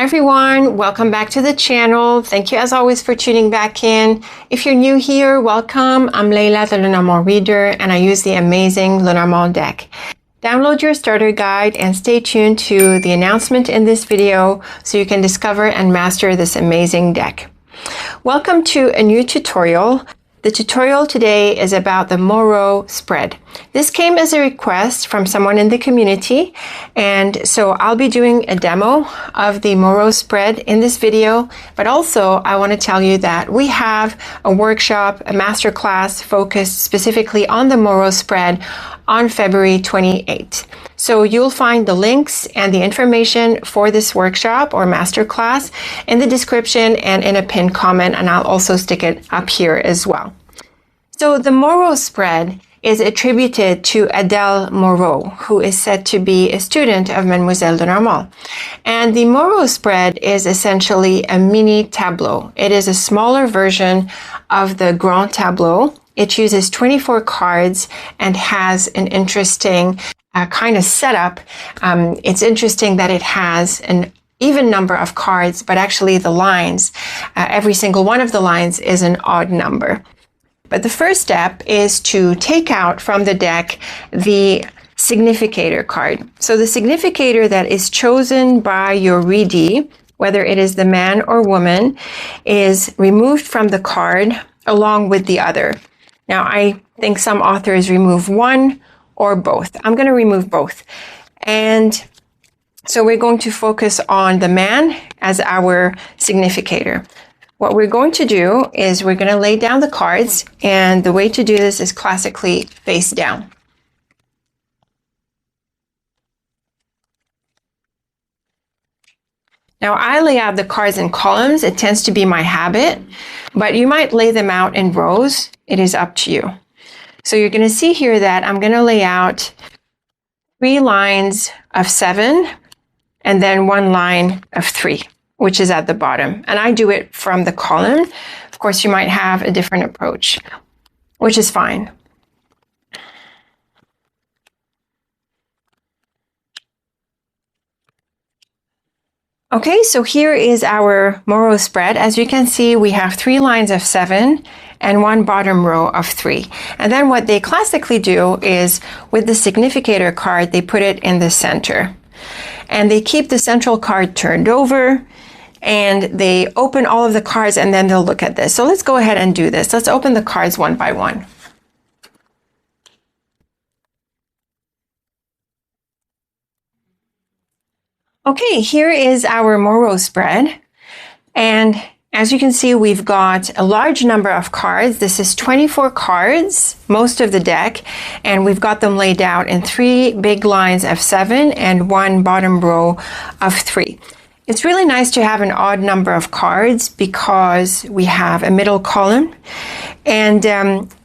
Hi everyone, welcome back to the channel. Thank you as always for tuning back in. If you're new here, welcome. I'm Leila, the Lenormand reader, and I use the amazing Lenormand deck. Download your starter guide and stay tuned to the announcement in this video so you can discover and master this amazing deck. Welcome to a new tutorial. The tutorial today is about the Moreau Spread. This came as a request from someone in the community, and so I'll be doing a demo of the Moreau Spread in this video, but also I want to tell you that we have a workshop, a masterclass focused specifically on the Moreau Spread on February 28th. So you'll find the links and the information for this workshop or masterclass in the description and in a pinned comment, and I'll also stick it up here as well. So the Moreau Spread is attributed to Adele Moreau, who is said to be a student of Mademoiselle Lenormand. And the Moreau Spread is essentially a mini tableau. It is a smaller version of the Grand Tableau. It uses 24 cards and has an interesting kind of setup. It's interesting that it has an even number of cards, but actually the lines, every single one of the lines is an odd number. But the first step is to take out from the deck the significator card. So the significator that is chosen by your readee, whether it is the man or woman, is removed from the card along with the other. Now, I think some authors remove one or both. I'm going to remove both. And so we're going to focus on the man as our significator. What we're going to do is we're going to lay down the cards, and the way to do this is classically face down. Now, I lay out the cards in columns. It tends to be my habit, but you might lay them out in rows. It is up to you. So you're going to see here that I'm going to lay out 3 lines of 7 and then 1 line of 3, which is at the bottom. And I do it from the column. Of course, you might have a different approach, which is fine. Okay, so here is our Moreau Spread. As you can see, we have 3 lines of 7 and 1 bottom row of 3. And then what they classically do is, with the significator card, they put it in the center. And they keep the central card turned over, and they open all of the cards, and then they'll look at this. So let's go ahead and do this. Let's open the cards one by one. Okay, here is our Moreau Spread, and as you can see, we've got a large number of cards. This is 24 cards, most of the deck, and we've got them laid out in 3 big lines of 7 and 1 bottom row of 3. It's really nice to have an odd number of cards because we have a middle column, and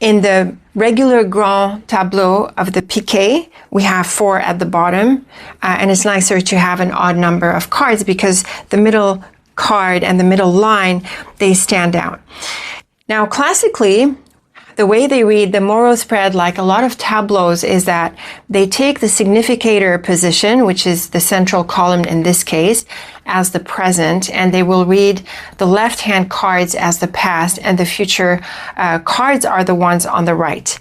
in the regular Grand Tableau of the piquet, we have 4 at the bottom, and it's nicer to have an odd number of cards because the middle card and the middle line, they stand out. Now, classically, the way they read the Moreau Spread, like a lot of tableaus, is that they take the significator position, which is the central column in this case, as the present, and they will read the left-hand cards as the past, and the future cards are the ones on the right.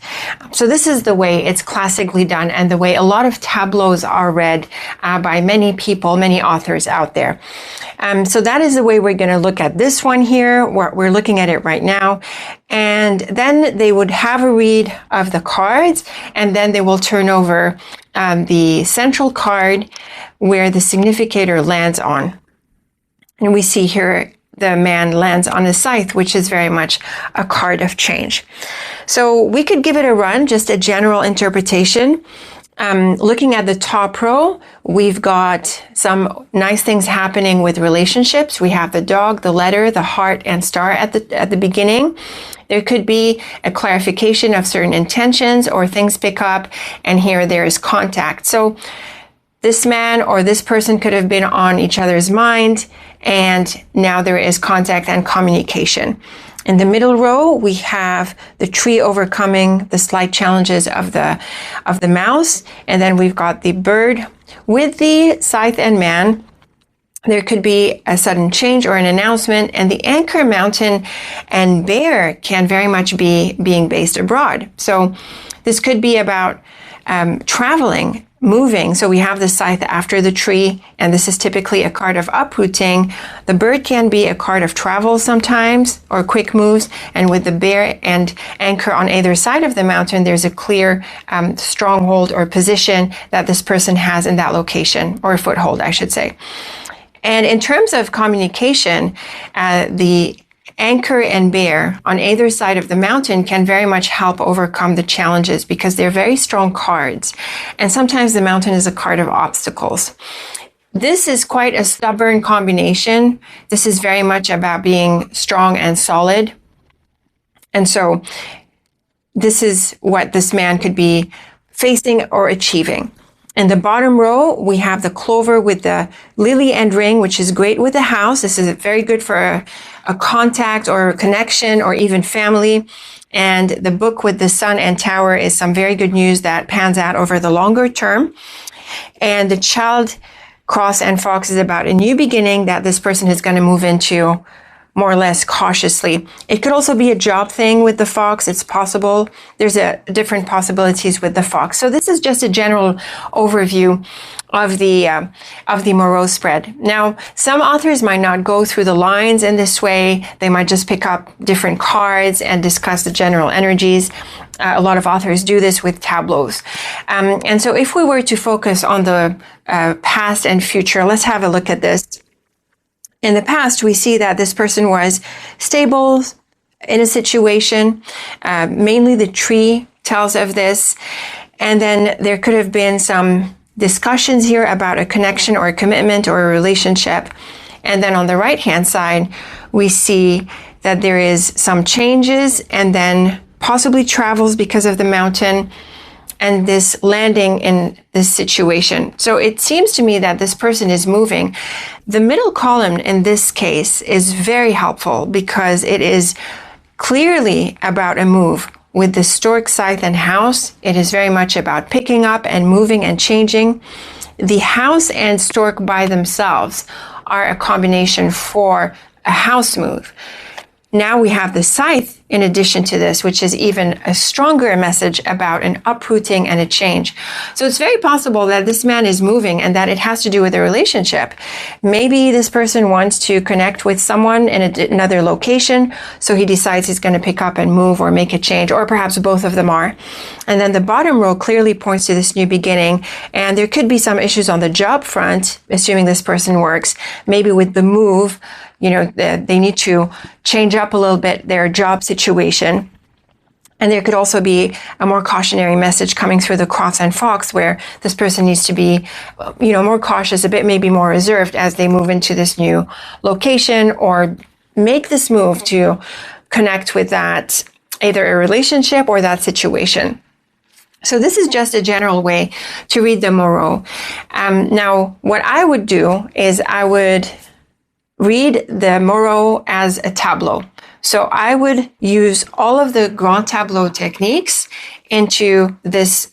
So this is the way it's classically done, and the way a lot of tableaus are read by many people, many authors out there. So that is the way we're going to look at this one here. We're looking at it right now. And then they would have a read of the cards, and then they will turn over the central card where the significator lands on. And we see here the man lands on a scythe, which is very much a card of change. So we could give it a run, just a general interpretation. Looking at the top row, we've got some nice things happening with relationships. We have the dog, the letter, the heart, and star at the beginning. There could be a clarification of certain intentions, or things pick up, and here there is contact. So this man or this person could have been on each other's mind, and now there is contact and communication. In the middle row, we have the tree overcoming the slight challenges of the mouse, and then we've got the bird with the scythe and man There could be a sudden change or an announcement, and the anchor, mountain, and bear can very much be being based abroad. So this could be about traveling, moving. So we have the scythe after the tree, and this is typically a card of uprooting. The bird can be a card of travel sometimes, or quick moves. And with the bear and anchor on either side of the mountain, there's a clear stronghold or position that this person has in that location, or a foothold, I should say. And in terms of communication, the anchor and bear on either side of the mountain can very much help overcome the challenges because they're very strong cards. And sometimes the mountain is a card of obstacles. This is quite a stubborn combination. This is very much about being strong and solid. And so this is what this man could be facing or achieving. In the bottom row, we have the clover with the lily and ring, which is great with the house. This is very good for a contact or a connection or even family. And the book with the sun and tower is some very good news that pans out over the longer term. And the child, cross, and fox is about a new beginning that this person is going to move into more or less cautiously. It could also be a job thing with the fox. It's possible. There's different possibilities with the fox. So this is just a general overview of the Moreau spread. Now, some authors might not go through the lines in this way. They might just pick up different cards and discuss the general energies. A lot of authors do this with tableaus. And so if we were to focus on the past and future, let's have a look at this. In the past, we see that this person was stable in a situation. Mainly the tree tells of this. And then there could have been some discussions here about a connection or a commitment or a relationship. And then on the right-hand side, we see that there is some changes and then possibly travels because of the mountain and this landing in this situation. So it seems to me that this person is moving. The middle column in this case is very helpful because it is clearly about a move. With the stork, scythe, and house, it is very much about picking up and moving and changing. The house and stork by themselves are a combination for a house move. Now we have the scythe in addition to this, which is even a stronger message about an uprooting and a change. So it's very possible that this man is moving and that it has to do with a relationship. Maybe this person wants to connect with someone in another location, so he decides he's going to pick up and move or make a change, or perhaps both of them are. And then the bottom row clearly points to this new beginning, and there could be some issues on the job front, assuming this person works, maybe with the move. You know, they need to change up a little bit their job situation. And there could also be a more cautionary message coming through the cross and fox where this person needs to be, you know, more cautious, a bit maybe more reserved as they move into this new location or make this move to connect with that, either a relationship or that situation. So this is just a general way to read the Moreau. Now, what I would do is I would read the Moreau as a tableau. So I would use all of the Grand Tableau techniques into this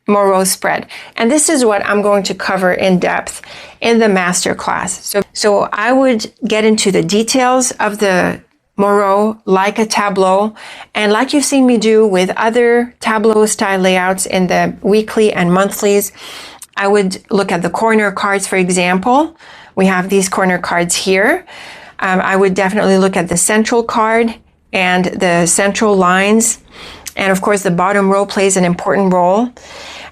Moreau spread. And this is what I'm going to cover in depth in the Masterclass. So I would get into the details of the Moreau like a tableau, and like you've seen me do with other tableau style layouts in the weekly and monthlies, I would look at the corner cards, for example. We have these corner cards here. I would definitely look at the central card and the central lines. And of course, the bottom row plays an important role.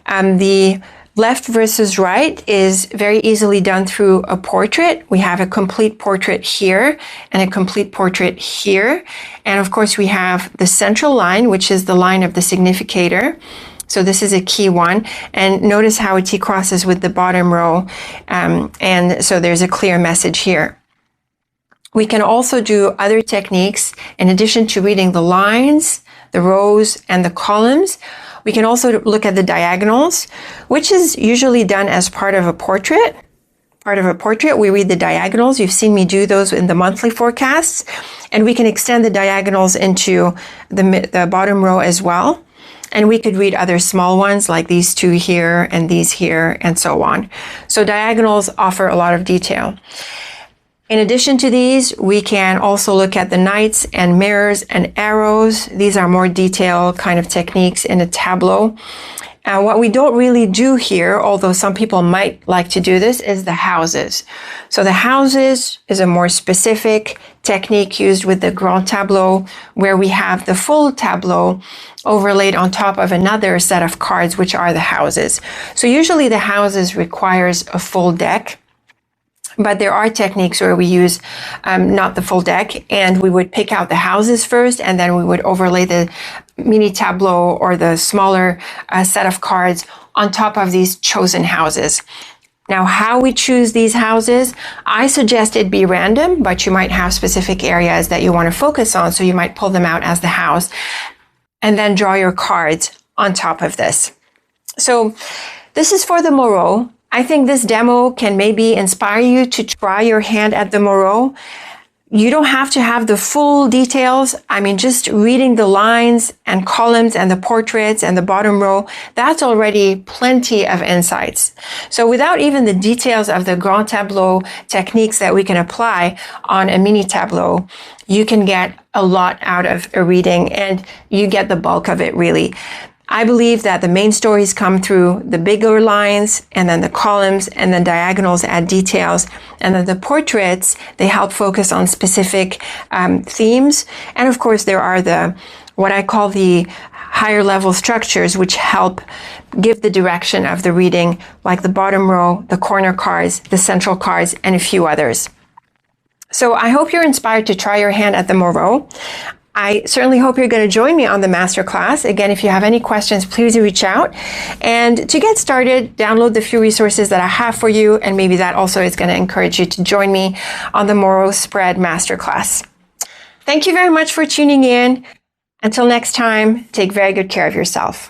The left versus right is very easily done through a portrait. We have a complete portrait here and a complete portrait here. And of course, we have the central line, which is the line of the significator. So this is a key one. And notice how it T-crosses with the bottom row. And so there's a clear message here. We can also do other techniques. In addition to reading the lines, the rows, and the columns, we can also look at the diagonals, which is usually done as part of a portrait. We read the diagonals. You've seen me do those in the monthly forecasts. And we can extend the diagonals into the bottom row as well. And we could read other small ones like these two here and these here and so on. So diagonals offer a lot of detail. In addition to these, we can also look at the knights and mirrors and arrows. These are more detailed kind of techniques in a tableau. What we don't really do here, although some people might like to do this, is the houses. So the houses is a more specific technique used with the Grand Tableau, where we have the full tableau overlaid on top of another set of cards, which are the houses. So usually the houses requires a full deck. But there are techniques where we use not the full deck, and we would pick out the houses first, and then we would overlay the mini tableau or the smaller set of cards on top of these chosen houses. Now, how we choose these houses, I suggest it be random, but you might have specific areas that you want to focus on, so you might pull them out as the house, and then draw your cards on top of this. So this is for the Moreau. I think this demo can maybe inspire you to try your hand at the Moreau. You don't have to have the full details. I mean, just reading the lines and columns and the portraits and the bottom row, that's already plenty of insights. So without even the details of the Grand Tableau techniques that we can apply on a mini tableau, you can get a lot out of a reading, and you get the bulk of it really. I believe that the main stories come through the bigger lines, and then the columns, and then diagonals add details, and then the portraits, they help focus on specific themes. And of course, there are what I call the higher level structures, which help give the direction of the reading, like the bottom row, the corner cards, the central cards, and a few others. So I hope you're inspired to try your hand at the Moreau. I certainly hope you're going to join me on the masterclass. Again, if you have any questions, please reach out. And to get started, download the few resources that I have for you, and maybe that also is going to encourage you to join me on the Moreau Spread masterclass. Thank you very much for tuning in. Until next time, take very good care of yourself.